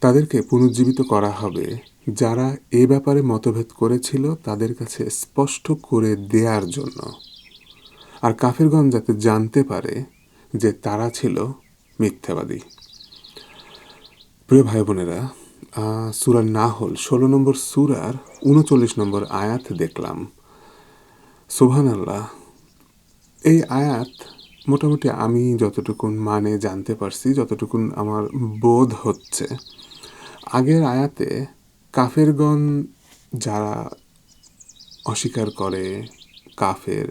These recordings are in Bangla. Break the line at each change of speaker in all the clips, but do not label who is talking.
তাদেরকে পুনর্জীবিত করা হবে যারা এ ব্যাপারে মতভেদ করেছিল তাদের কাছে স্পষ্ট করে দেয়ার জন্য, আর কাফিরগণ যাতে জানতে পারে যে তারা ছিল মিথ্যাবাদী। প্রিয় ভাই বোনেরা, সূরা নাহল 16 নম্বর সূরার 39 নম্বর আয়াত দেখলাম। সুবহানাল্লাহ, এই আয়াত মোটামুটি আমি যতটুকুন মানে জানতে পারছি, যতটুকুন আমার বোধ হচ্ছে, আগের আয়াতে কাফেরগণ যারা অস্বীকার করে, কাফের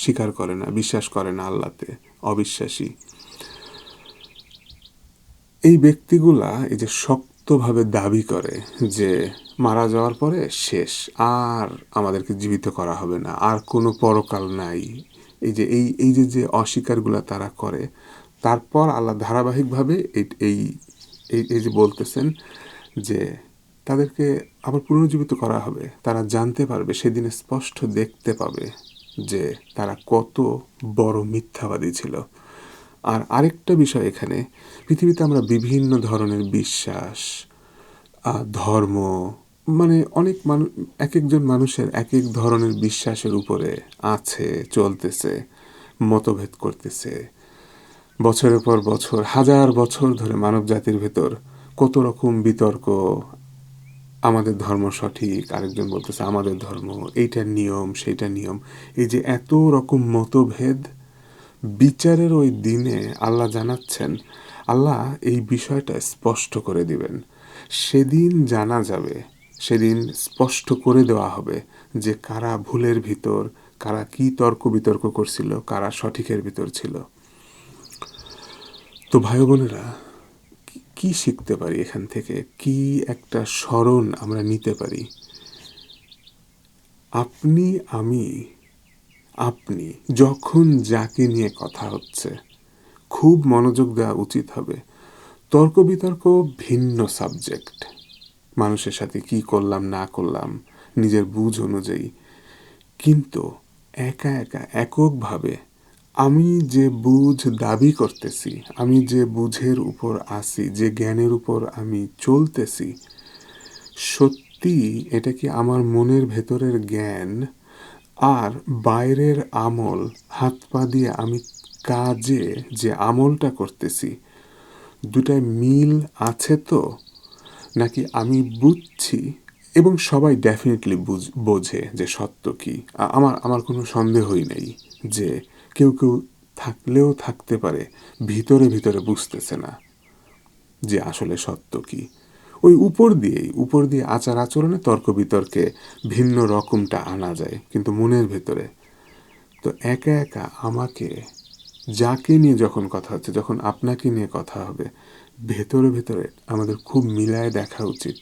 স্বীকার করে না, বিশ্বাস করে না আল্লাহতে, অবিশ্বাসী, এই ব্যক্তিগুলা এই যে শক্তভাবে দাবি করে যে মারা যাওয়ার পরে শেষ, আর আমাদেরকে জীবিত করা হবে না, আর কোনো পরকাল নাই, এই যে এই যে যে অস্বীকারগুলা তারা করে, তারপর আল্লাহ ধারাবাহিকভাবে এই এই এই যে বলতেছেন যে তাদেরকে আবার পুনর্জীবিত করা হবে, তারা জানতে পারবে, সেদিনে স্পষ্ট দেখতে পাবে যে তারা কত বড় মিথ্যাবাদী ছিল। আর আরেকটা বিষয়, এখানে পৃথিবীতে আমরা বিভিন্ন ধরনের বিশ্বাস, ধর্ম, মানে অনেক মানুষ, এক একজন মানুষের এক এক ধরনের বিশ্বাসের উপরে আছে, চলতেছে, মতভেদ করতেছে। বছরের পর বছর, হাজার বছর ধরে মানব জাতির ভেতর কত রকম বিতর্ক, আমাদের ধর্ম সঠিক, আরেকজন বলতেছে আমাদের ধর্ম, এইটার নিয়ম সেইটা নিয়ম, এই যে এত রকম মতভেদ, বিচারের ওই দিনে আল্লাহ জানাচ্ছেন, আল্লাহ এই বিষয়টা স্পষ্ট করে দিবেন। সেদিন জানা যাবে, সেদিন স্পষ্ট করে দেওয়া হবে যে কারা ভুলের ভিতর, কারা কি তর্ক বিতর্ক করছিল, কারা সঠিকের ভিতর ছিল। তো ভাই বোনেরা, কি শিখতে পারি এখান থেকে, কি একটা স্মরণ আমরা নিতে পারি? আপনি, আমি, আপনি যখন যাকে নিয়ে কথা হচ্ছে খুব মনোযোগ দেওয়া উচিত হবে। তর্ক বিতর্ক ভিন্ন সাবজেক্ট, মানুষের সাথে কি করলাম না করলাম নিজের বুঝ অনুযায়ী, কিন্তু একা একা এককভাবে আমি যে বুঝ দাবি করতেছি, আমি যে বুঝের উপর আসি, যে জ্ঞানের উপর আমি চলতেছি, সত্যি এটা কি আমার মনের ভেতরের জ্ঞান আর বাইরের আমল, হাত পা দিয়ে আমি কাজে যে আমলটা করতেছি, দুটায় মিল আছে তো? নাকি আমি বুঝছি, এবং সবাই ডেফিনেটলি বোঝে যে সত্য কি, আমার কোনো সন্দেহই নেই যে কেউ কেউ থাকলেও থাকতে পারে ভিতরে ভিতরে বুঝতেছে না যে আসলে সত্য কি। ওই উপর দিয়ে আচার আচরণে তর্ক বিতর্কে ভিন্ন রকমটা আনা যায়, কিন্তু মনের ভেতরে তো একা একা আমাকে, যাকে নিয়ে যখন কথা হচ্ছে, যখন আপনাকে নিয়ে কথা হবে, ভেতরে ভেতরে আমাদের খুব মিলায় দেখা উচিত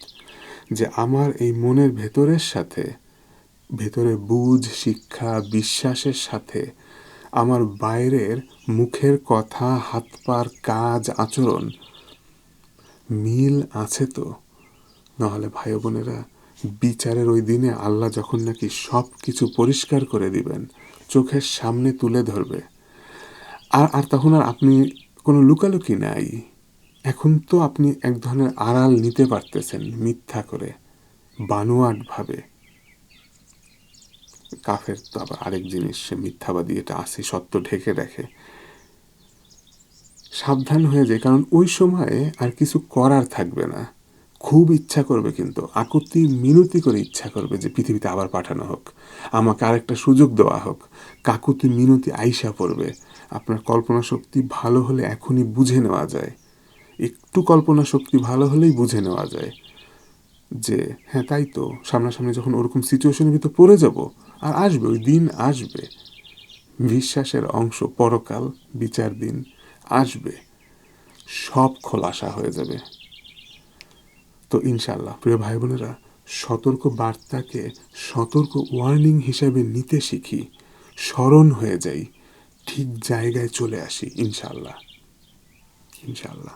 যে আমার এই মনের ভেতরের সাথে, ভেতরে বুঝ, শিক্ষা, বিশ্বাসের সাথে আমার বাইরের মুখের কথা, হাত পার কাজ, আচরণ মিল আছে তো? নাহলে ভাই বোনেরা, বিচারের ওই দিনে আল্লাহ যখন নাকি সব কিছু পরিষ্কার করে দিবেন, চোখের সামনে তুলে ধরবে, আর তখন আর আপনি কোনো লুকালুকি নাই। এখন তো আপনি এক ধরনের আড়াল নিতে পারতেছেন মিথ্যা করে, বানোয়াটভাবে। কাফের তো আবার আরেক জিনিস, সে মিথ্যাবাদী, এটা আসি সত্য ঢেকে রাখে। সাবধান হয়ে যায়, কারণ ওই সময়ে আর কিছু করার থাকবে না। খুব ইচ্ছা করবে, কিন্তু আকুতি মিনতি করে ইচ্ছা করবে যে পৃথিবীতে আবার পাঠানো হোক, আমাকে আরেকটা সুযোগ দেওয়া হোক। কাকুতি মিনতি আইসা পড়বে। আপনার কল্পনা শক্তি ভালো হলে এখনই বুঝে নেওয়া যায়, একটু কল্পনা শক্তি ভালো হলেই বুঝে নেওয়া যায় যে হ্যাঁ তাই তো, সামনাসামনি যখন ওরকম সিচুয়েশনের ভিতর পড়ে যাব, আর আসবে, ওই দিন আসবে, বিশ্বাসের অংশ, পরকাল, বিচার দিন আসবে, সব খোলাসা হয়ে যাবে। তো ইনশাআল্লাহ প্রিয় ভাই বোনেরা, সতর্ক বার্তাকে সতর্ক ওয়ার্নিং হিসাবে নিতে শিখি, স্মরণ হয়ে যাই, ঠিক জায়গায় চলে আসি ইনশাআল্লাহ। ইনশাআল্লাহ।